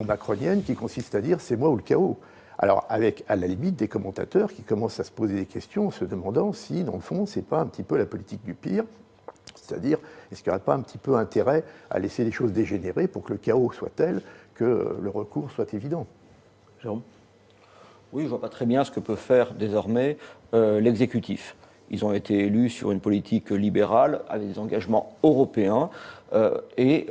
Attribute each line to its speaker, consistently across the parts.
Speaker 1: macronienne qui consiste à dire c'est moi ou le chaos. Alors avec à la limite des commentateurs qui commencent à se poser des questions en se demandant si dans le fond c'est pas un petit peu la politique du pire, c'est-à-dire est-ce qu'il n'y aurait pas un petit peu intérêt à laisser les choses dégénérer pour que le chaos soit tel que le recours soit évident.
Speaker 2: Jérôme?
Speaker 3: Oui, je ne vois pas très bien ce que peut faire désormais l'exécutif. Ils ont été élus sur une politique libérale avec des engagements européens et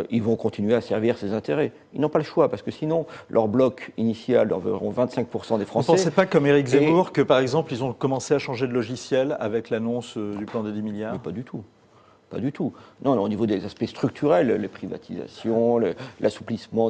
Speaker 3: ils vont continuer à servir ces intérêts. Ils n'ont pas le choix parce que sinon, leur bloc initial d'environ 25% des Français...
Speaker 2: Vous ne pensez pas, comme Éric Zemmour, que par exemple, ils ont commencé à changer de logiciel avec l'annonce du plan des 10 milliards?
Speaker 3: Mais pas du tout. Pas du tout. Non, au niveau des aspects structurels, les privatisations, l'assouplissement,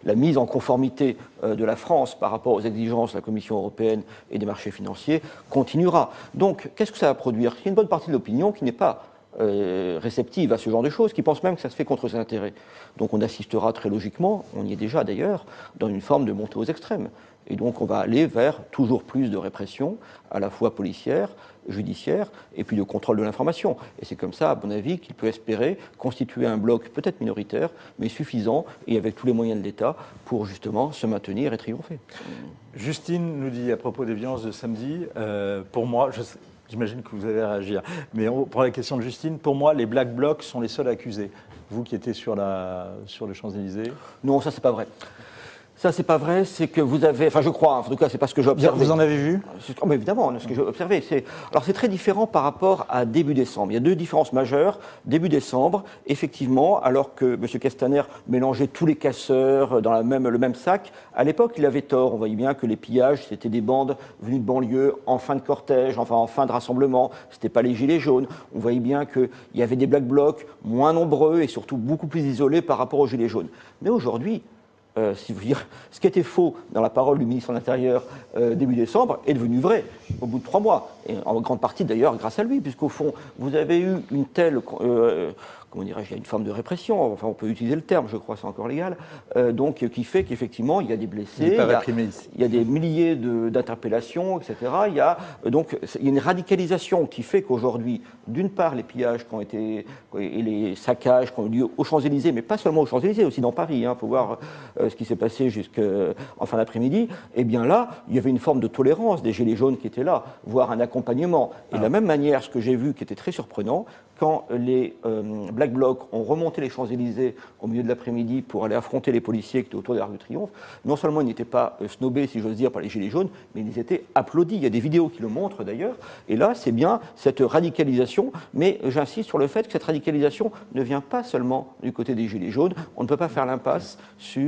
Speaker 3: la mise en conformité de la France par rapport aux exigences de la Commission européenne et des marchés financiers continuera. Donc, qu'est-ce que ça va produire? Il y a une bonne partie de l'opinion qui n'est pas réceptive à ce genre de choses, qui pense même que ça se fait contre ses intérêts. Donc on assistera très logiquement, on y est déjà d'ailleurs, dans une forme de montée aux extrêmes. Et donc on va aller vers toujours plus de répression, à la fois policière, judiciaire, et puis de contrôle de l'information. Et c'est comme ça, à mon avis, qu'il peut espérer constituer un bloc peut-être minoritaire, mais suffisant, et avec tous les moyens de l'État, pour justement se maintenir et triompher.
Speaker 2: Justine nous dit à propos des violences de samedi, pour moi, j'imagine que vous allez réagir, mais on prend la question de Justine, pour moi, les Black Blocs sont les seuls accusés. Vous qui étiez sur les Champs-Élysées?
Speaker 3: Non, ça c'est pas vrai. Ça, c'est pas vrai, c'est que vous avez, enfin je crois, en tout cas, c'est pas ce que j'ai observé.
Speaker 2: Vous en avez vu?
Speaker 3: Mais évidemment, ce que j'ai observé. Alors c'est très différent par rapport à début décembre. Il y a deux différences majeures. Début décembre, effectivement, alors que M. Castaner mélangeait tous les casseurs dans le même sac, à l'époque, il avait tort. On voyait bien que les pillages, c'était des bandes venues de banlieue en fin de cortège, enfin en fin de rassemblement. C'était pas les gilets jaunes. On voyait bien qu'il y avait des Black Blocs moins nombreux et surtout beaucoup plus isolés par rapport aux gilets jaunes. Mais aujourd'hui, si vous dire, ce qui était faux dans la parole du ministre de l'Intérieur début décembre est devenu vrai au bout de 3 mois. Et en grande partie d'ailleurs grâce à lui, puisqu'au fond, vous avez eu une telle, comment dirais-je, il y a une forme de répression, enfin on peut utiliser le terme, je crois, c'est encore légal, donc qui fait qu'effectivement il y a des blessés, il y a des milliers d'interpellations, etc. Il y a une radicalisation qui fait qu'aujourd'hui, d'une part, les pillages qui ont été, et les saccages qui ont eu lieu aux Champs-Élysées, mais pas seulement aux Champs-Élysées, aussi dans Paris, il faut voir ce qui s'est passé jusqu'en fin d'après-midi, et bien là, il y avait une forme de tolérance des gilets jaunes qui étaient là, voire un accompagnement. Et de la même manière, ce que j'ai vu qui était très surprenant, quand les Black Blocs ont remonté les Champs-Élysées au milieu de l'après-midi pour aller affronter les policiers qui étaient autour de l'Arc de Triomphe, non seulement ils n'étaient pas snobés, si j'ose dire, par les gilets jaunes, mais ils étaient applaudis. Il y a des vidéos qui le montrent d'ailleurs. Et là, c'est bien cette radicalisation, mais j'insiste sur le fait que cette radicalisation ne vient pas seulement du côté des gilets jaunes. On ne peut pas faire l'impasse sur